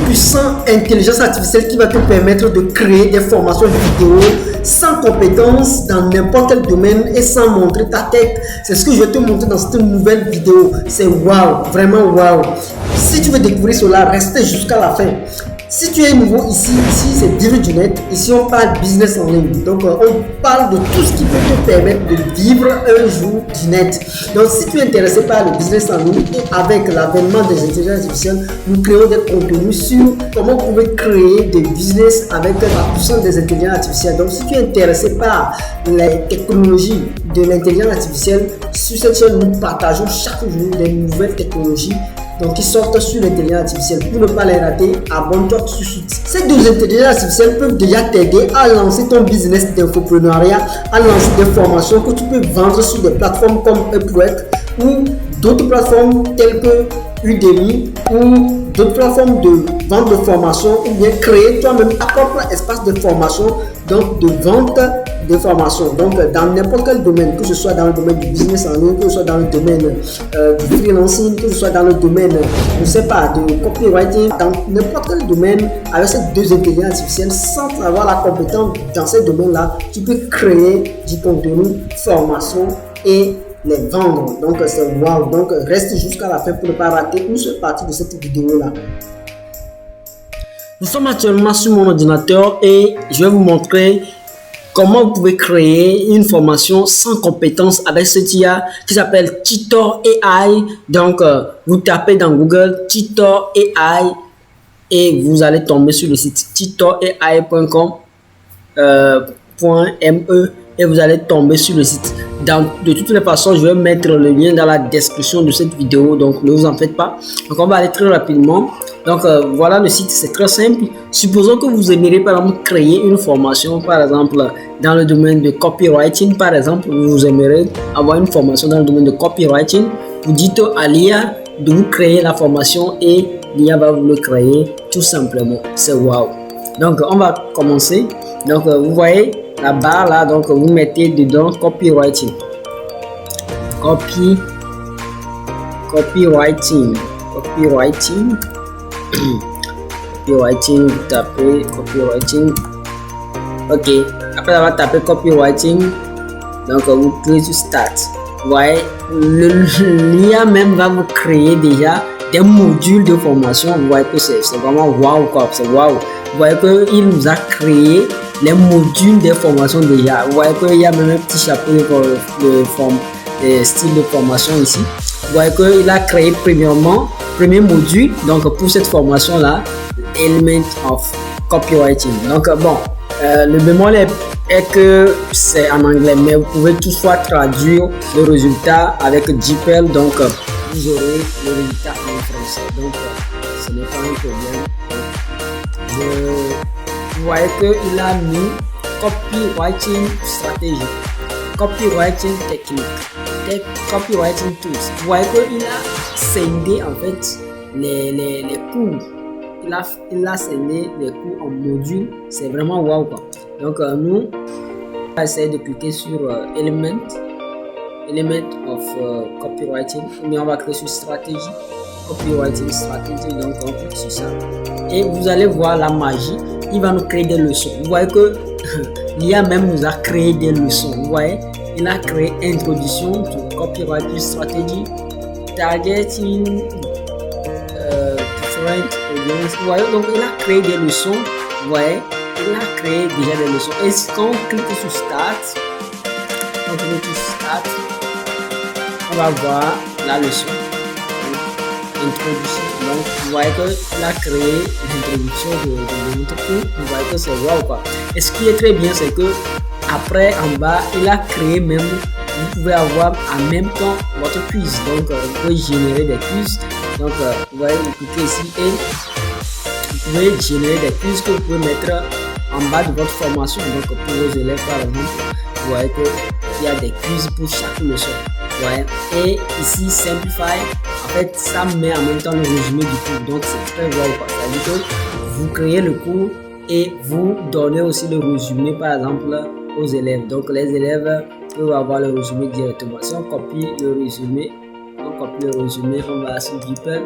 puissante intelligence artificielle qui va te permettre de créer des formations vidéo sans compétences dans n'importe quel domaine et sans montrer ta tête. C'est ce que je vais te montrer dans cette nouvelle vidéo. C'est waouh, vraiment waouh. Si tu veux découvrir cela, reste jusqu'à la fin. Si tu es nouveau ici c'est Vivre du net. Ici, on parle business en ligne. Donc, on parle de tout ce qui peut te permettre de vivre un jour du net. Donc, si tu es intéressé par le business en ligne et avec l'avènement des intelligences artificielles, nous créons des contenus sur comment vous pouvez créer des business avec la puissance des intelligences artificielles. Donc, si tu es intéressé par les technologies de l'intelligence artificielle, sur cette chaîne, nous partageons chaque jour des nouvelles technologies qui sortent sur l'intelligence artificielle. Pour ne pas les rater, abonne-toi tout de suite. Ces deux intelligences artificielles peuvent déjà t'aider à lancer ton business d'infopreneuriat, à lancer des formations que tu peux vendre sur des plateformes comme Upwork ou d'autres plateformes telles que Udemy ou d'autres plateformes de vente de formation, ou bien créer toi-même ta propre espace de formation, donc de vente de formation. Donc dans n'importe quel domaine, que ce soit dans le domaine du business en ligne, que ce soit dans le domaine du freelancing, que ce soit dans le domaine, je ne sais pas, de copywriting, dans n'importe quel domaine, avec ces deux intelligences artificielles, sans avoir la compétence dans ces domaines-là, tu peux créer du contenu, formation et les vendre. Donc c'est wow. Donc reste jusqu'à la fin pour ne pas rater une seule partie de cette vidéo là. Nous sommes actuellement sur mon ordinateur et je vais vous montrer comment vous pouvez créer une formation sans compétences avec ce IA qui s'appelle Tutor AI. Donc vous tapez dans Google Tutor AI et vous allez tomber sur le site tutorai.com .me et vous allez tomber sur le site. De toutes les façons, je vais mettre le lien dans la description de cette vidéo, donc ne vous en faites pas. Donc on va aller très rapidement. Donc voilà le site, c'est très simple. Supposons que vous aimeriez par exemple créer une formation, par exemple dans le domaine de copywriting, par exemple, vous aimeriez avoir une formation dans le domaine de copywriting. Vous dites à l'IA de vous créer la formation et l'IA va vous le créer tout simplement. C'est wow. Donc on va commencer. Donc vous voyez la barre là, donc vous mettez dedans copywriting, copywriting, vous tapez copywriting. Ok, après avoir tapé copywriting, donc vous cliquez sur start. Vous voyez, l'IA même va vous créer déjà des modules de formation. Vous voyez que c'est vraiment wow quoi, c'est wow. Vous voyez qu'il nous a créé les modules des formations déjà. Vous voyez qu'il y a même un petit chapeau de style de formation ici. Vous voyez qu'il a créé premier module, donc pour cette formation là, Element of Copywriting. Donc bon, le bémol est que c'est en anglais, mais vous pouvez toutefois traduire le résultat avec DeepL, donc vous aurez le résultat en français. Donc ce n'est pas un problème. Vous voyez qu'il a mis copywriting stratégie, copywriting technique, copywriting tools. Vous voyez qu'il a scindé en fait les cours. Il a scindé les cours en modules. C'est vraiment wow quoi. Donc nous, on va essayer de cliquer sur Element of Copywriting. Mais on va cliquer sur stratégie. Copywriting stratégie, donc on clique sur ça et vous allez voir la magie, il va nous créer des leçons. Vous voyez que l'IA même nous a créé des leçons. Vous voyez, il a créé introduction to copywriting strategy, targeting different audience. Vous voyez, donc il a créé des leçons. Vous voyez, il a créé déjà des leçons. Et quand on clique sur start, on va voir la leçon. Introduction. Donc vous voyez qu'il a créé l'introduction de notre cours. Vous voyez que c'est wow quoi. Et ce qui est très bien, c'est que après en bas il a créé même, vous pouvez avoir en même temps votre quiz. Donc vous pouvez générer des quiz. Donc vous voyez, vous cliquez ici et vous pouvez générer des quiz que vous pouvez mettre en bas de votre formation. Donc pour vos élèves par exemple, vous voyez qu'il y a des quiz pour chaque leçon. Ouais. Et ici Simplify, en fait ça met en même temps le résumé du cours, donc c'est très wow quoi. Ça veut dire que vous créez le cours et vous donnez aussi le résumé par exemple aux élèves. Donc les élèves peuvent avoir le résumé directement. Si on copie le résumé, on va sur DeepL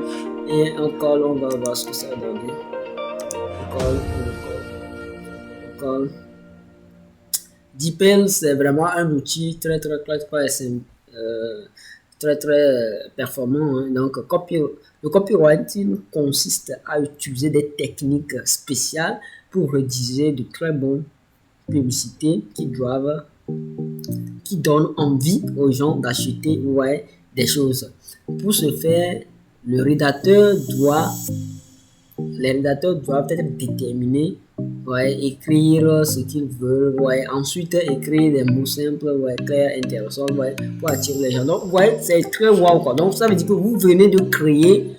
et encore on va voir ce que ça va donner. call. DeepL, c'est vraiment un outil très performant. Hein. Donc, le copywriting consiste à utiliser des techniques spéciales pour rédiger de très bonnes publicités qui donnent envie aux gens d'acheter des choses. Pour ce faire, les rédacteurs doivent être déterminés, écrire ce qu'ils veulent, ensuite écrire des mots simples, clairs, intéressants, pour attirer les gens. Donc, c'est très wow, quoi. Donc, ça veut dire que vous venez de créer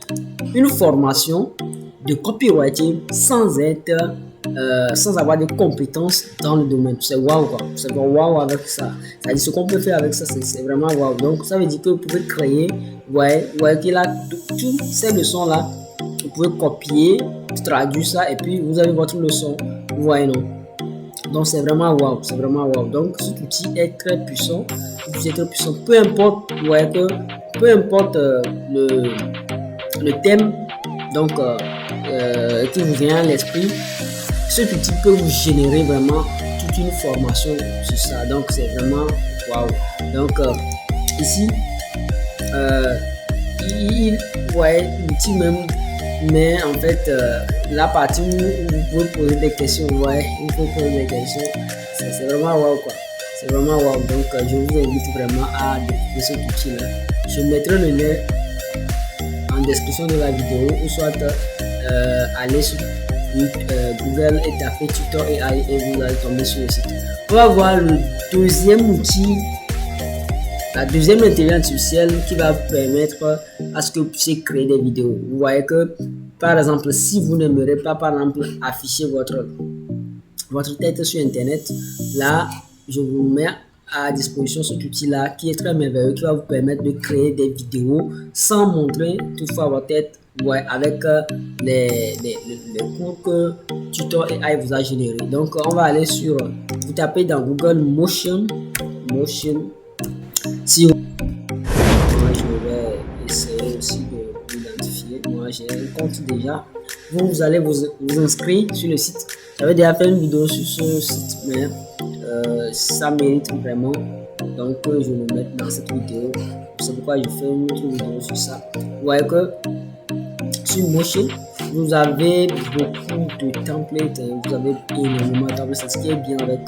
une formation de copywriting sans avoir de compétences dans le domaine. C'est wow, quoi. C'est wow avec ça. C'est-à-dire, ce qu'on peut faire avec ça, c'est vraiment wow. Donc, ça veut dire que vous pouvez créer, qu'il a toutes ces leçons-là. Vous pouvez copier, traduire ça et puis vous avez votre leçon. Vous voyez, non? Donc c'est vraiment wow, Donc cet outil est très puissant. Peu importe, le thème donc qui vous vient à l'esprit, cet outil peut vous générer vraiment toute une formation sur ça. Donc c'est vraiment wow. Donc ici, l'outil même. Mais en fait, la partie où vous pouvez poser des questions, il faut poser des questions. C'est vraiment wow, quoi. C'est vraiment wow. Donc, je vous invite vraiment à découvrir cet outil-là. Je mettrai le lien en description de la vidéo ou soit aller sur Google et taper Tutor AI et vous allez tomber sur le site. On va voir le deuxième outil. La deuxième intelligence artificielle qui va vous permettre à ce que vous puissiez créer des vidéos. Vous voyez que, par exemple, si vous n'aimerez pas, par exemple, afficher votre tête sur Internet, là, je vous mets à disposition cet outil-là qui est très merveilleux, qui va vous permettre de créer des vidéos sans montrer toutefois votre tête, avec les cours que Tutor AI vous a généré. Donc, on va aller sur, vous tapez dans Google Motion. Si moi je vais essayer aussi de l'identifier. Moi j'ai un compte déjà. Vous allez vous inscrire sur le site. J'avais déjà fait une vidéo sur ce site, mais ça mérite vraiment. Donc je le mets dans cette vidéo. C'est pourquoi je fais une autre vidéo sur ça. Vous voyez que sur Motion, vous avez beaucoup de templates. Vous avez énormément de templates. C'est ce qui est bien avec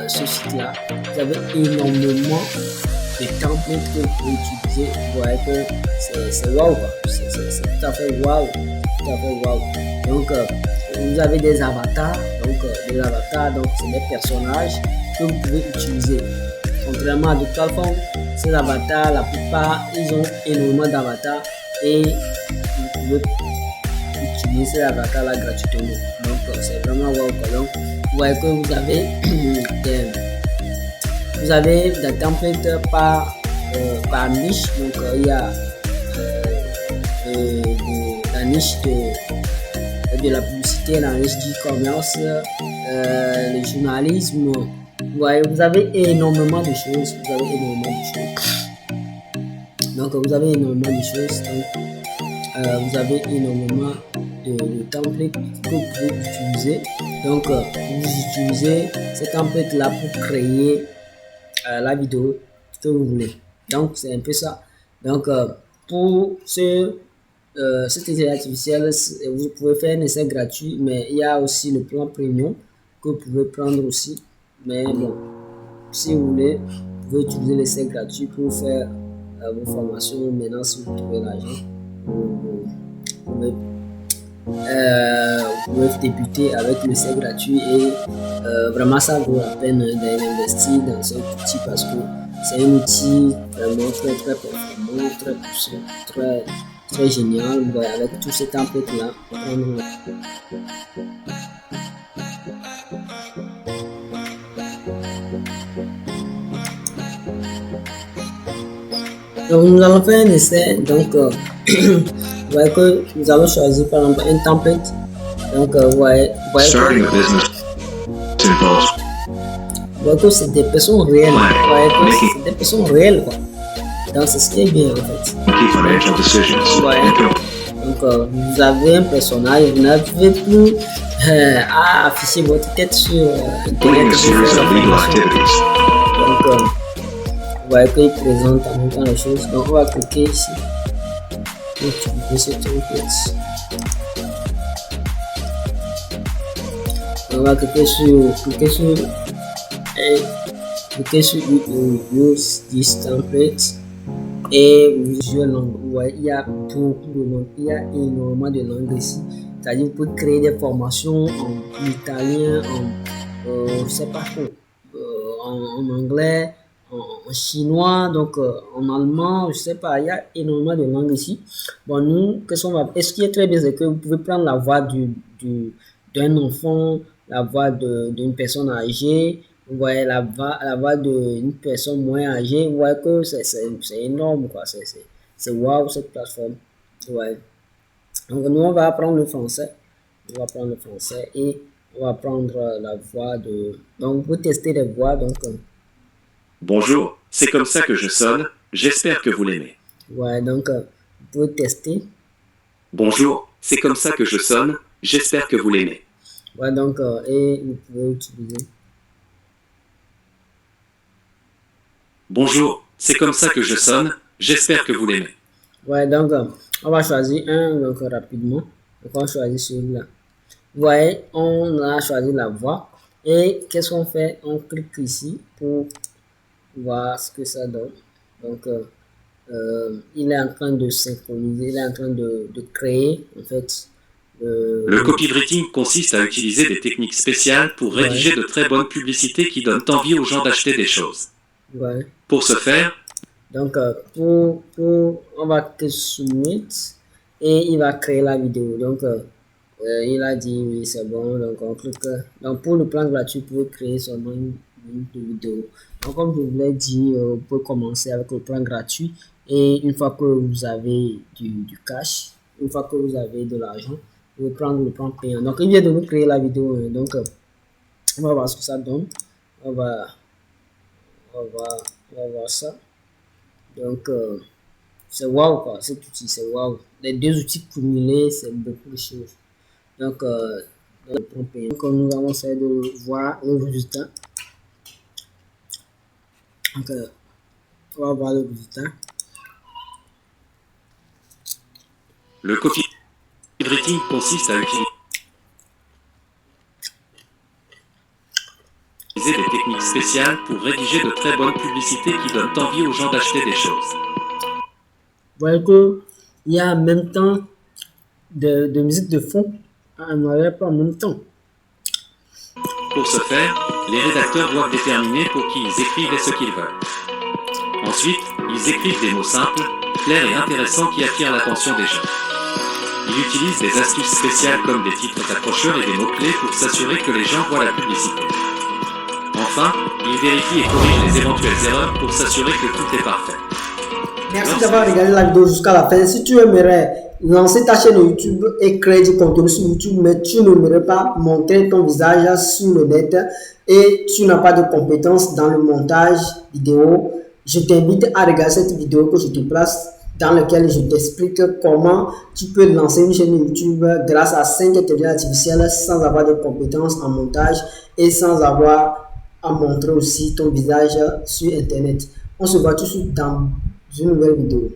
ce site-là. Vous avez énormément de templates que vous pouvez utiliser. Vous voyez que c'est wow, quoi. C'est tout à fait wow. Donc, vous avez des avatars. Donc, c'est des personnages que vous pouvez utiliser. Contrairement à d'autres plateformes, ces avatars, la plupart, ils ont énormément d'avatars et vous pouvez utiliser ces avatars-là gratuitement. Donc, c'est vraiment wow, quoi. Donc, vous voyez que vous avez des templates par niche. Donc, il y a la niche de la publicité, la niche du commerce, le journalisme. Vous avez énormément de choses. Donc, vous avez énormément de choses. Donc, vous avez énormément de templates que vous pouvez utiliser. Donc, vous utilisez ces templates-là pour créer la vidéo que vous voulez. Donc, c'est un peu ça. Donc, pour cette intelligence artificielle, vous pouvez faire un essai gratuit, mais il y a aussi le plan premium que vous pouvez prendre aussi. Mais bon, si vous voulez, vous pouvez utiliser l'essai gratuit pour faire vos formations. Maintenant, si vous trouvez l'argent, vous pouvez débuter avec l'essai gratuit et vraiment ça vaut la peine d'investir dans cet outil parce que c'est un outil vraiment très performant, très puissant, très génial. Avec tous ces templates là. Donc nous allons faire un essai. Donc vous voyez que nous allons choisir par exemple un template. Donc vous voyez que c'est des personnes réelles. Vous voyez que c'est des personnes réelles, quoi. Donc c'est ce qui est bien en fait. Donc Donc, vous avez un personnage, vous n'avez plus à afficher votre tête sur Internet. Donc, vous voyez qu'il présente en même temps les choses. Donc, on va cliquer ici. Utiliser ce template. On va cliquer sur use this template et vous voyez, il y a beaucoup de langues, il y a énormément de langues ici. C'est-à-dire vous pouvez créer des formations en italien, je sais pas trop, en anglais, en chinois, donc en allemand, je sais pas, il y a énormément de langues ici. Bon, nous, ce qui est très bien, c'est que vous pouvez prendre la voix d'un enfant, la voix d'une personne âgée, vous voyez la voix d'une personne moins âgée, vous voyez que c'est énorme, quoi, c'est waouh cette plateforme. Ouais. Donc nous, on va apprendre le français, et on va prendre la voix donc vous testez les voix, donc... Bonjour, c'est comme ça que je sonne, j'espère que vous l'aimez. Ouais, donc vous pouvez tester. Bonjour, c'est comme ça que je sonne, j'espère que vous l'aimez. Ouais, donc, et vous pouvez utiliser. Bonjour, c'est comme ça que je sonne, j'espère que vous l'aimez. Ouais, donc, on va choisir un, donc rapidement. Donc, on choisit celui-là. Vous voyez, on a choisi la voix. Et qu'est-ce qu'on fait? On clique ici pour voir ce que ça donne. Donc, il est en train de synchroniser, il est en train de créer, en fait. Le copywriting consiste à utiliser des techniques spéciales pour rédiger de très bonnes publicités qui donnent envie aux gens d'acheter des choses. Ouais. Pour ce faire, donc, on va cliquer sur Meet et il va créer la vidéo. Donc, il a dit oui, c'est bon. Donc, on clique. Donc, pour le plan gratuit, vous pouvez créer seulement une vidéo. Donc, comme je vous l'ai dit, vous pouvez commencer avec le plan gratuit. Et une fois que vous avez du cash, une fois que vous avez de l'argent, vous pouvez prendre le plan payant. Donc, il vient de nous créer la vidéo. Donc, on va voir ce que ça donne. On va voir ça. Donc, c'est waouh quoi, cet outil, c'est waouh. Les deux outils cumulés, c'est beaucoup de choses. Donc, donc nous allons essayer de voir le résultat. Donc, on va voir le résultat. le copywriting consiste à utiliser des techniques spéciales pour rédiger de très bonnes publicités qui donnent envie aux gens d'acheter des choses. Vous voyez qu'il y a en même temps de musique de fond en arrière-plan en même temps. Pour ce faire, les rédacteurs doivent déterminer pour qui ils écrivent et ce qu'ils veulent. Ensuite, ils écrivent des mots simples, clairs et intéressants qui attirent l'attention des gens. Ils utilisent des astuces spéciales comme des titres accrocheurs et des mots-clés pour s'assurer que les gens voient la publicité. Enfin, ils vérifient et corrigent les éventuelles erreurs pour s'assurer que tout est parfait. Merci d'avoir regardé la vidéo jusqu'à la fin. Si tu aimerais lancer ta chaîne YouTube et créer du contenu sur YouTube, mais tu n'aimerais pas montrer ton visage sur le net et tu n'as pas de compétences dans le montage vidéo, je t'invite à regarder cette vidéo que je te place dans laquelle je t'explique comment tu peux lancer une chaîne YouTube grâce à 5 intelligences artificielles sans avoir de compétences en montage et sans avoir à montrer aussi ton visage sur Internet. On se voit tout de suite dans une nouvelle vidéo.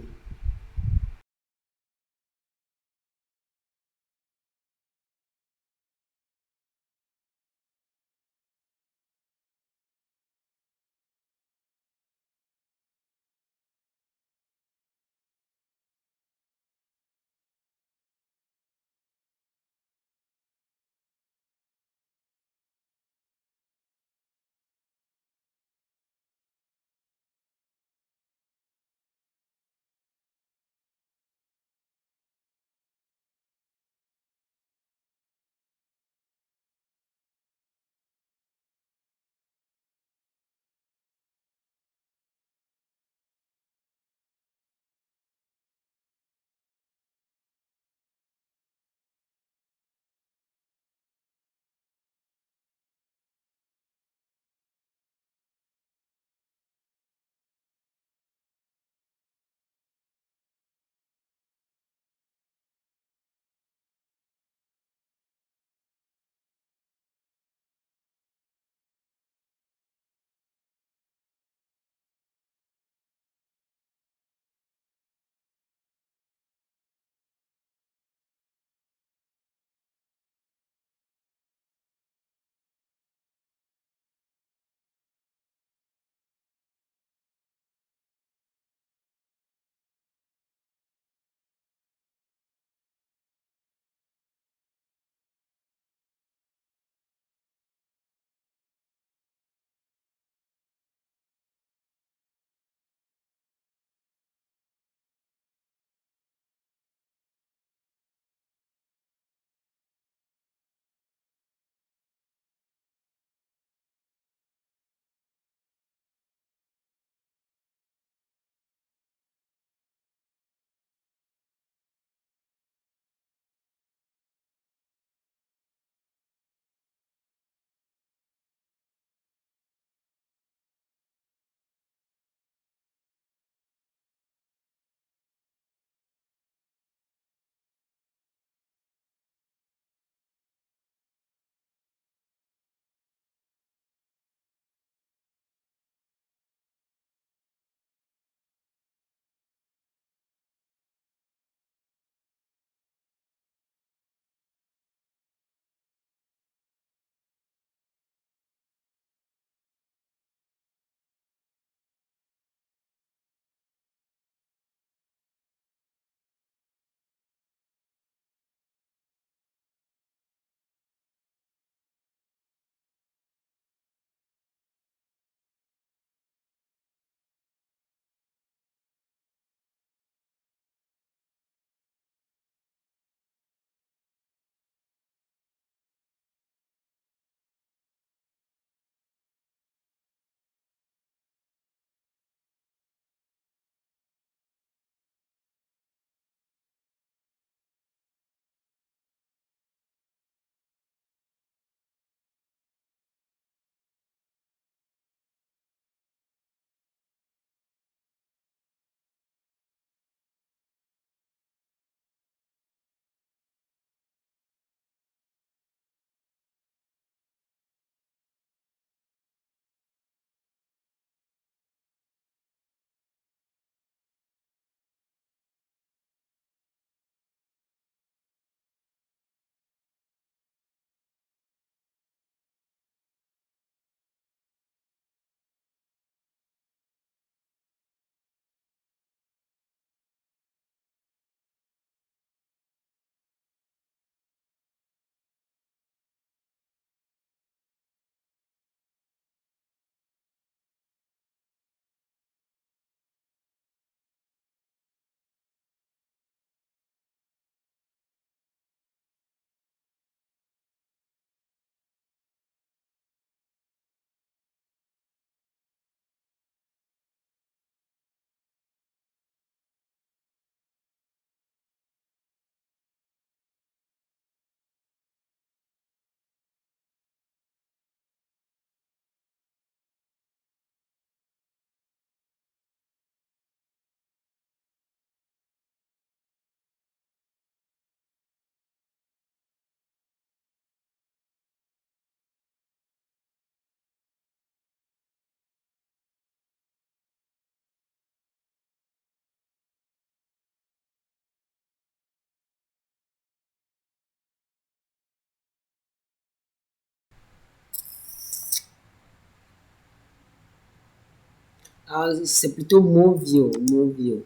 Ah, c'est plutôt Movio, Movio.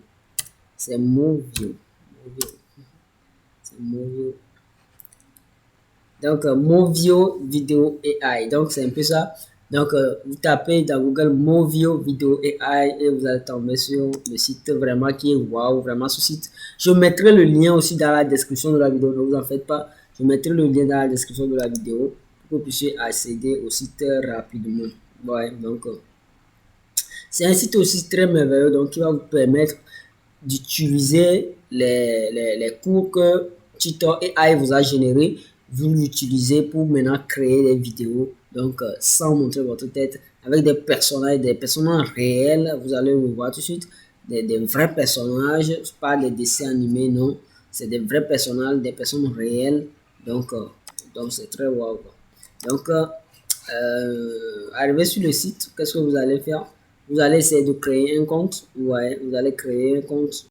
C'est Movio. Movio. C'est Movio. Donc, Movio Vidéo AI. Donc, c'est un peu ça. Donc, vous tapez dans Google Movio Vidéo AI et vous allez tomber sur le site vraiment qui est waouh, vraiment ce site. Je mettrai le lien aussi dans la description de la vidéo, ne vous en faites pas. Je mettrai le lien dans la description de la vidéo pour que vous puissiez accéder au site rapidement. Ouais, donc, c'est un site aussi très merveilleux, donc qui va vous permettre d'utiliser les cours que Tutor AI vous a générés. Vous l'utilisez pour maintenant créer des vidéos, donc sans montrer votre tête, avec des personnages réels. Vous allez le voir tout de suite, des vrais personnages, pas des dessins animés, non. C'est des vrais personnages, des personnes réelles. Donc, donc c'est très wow. Donc, arrivé sur le site, qu'est-ce que vous allez faire? Vous allez essayer de créer un compte. Ouais, vous allez créer un compte.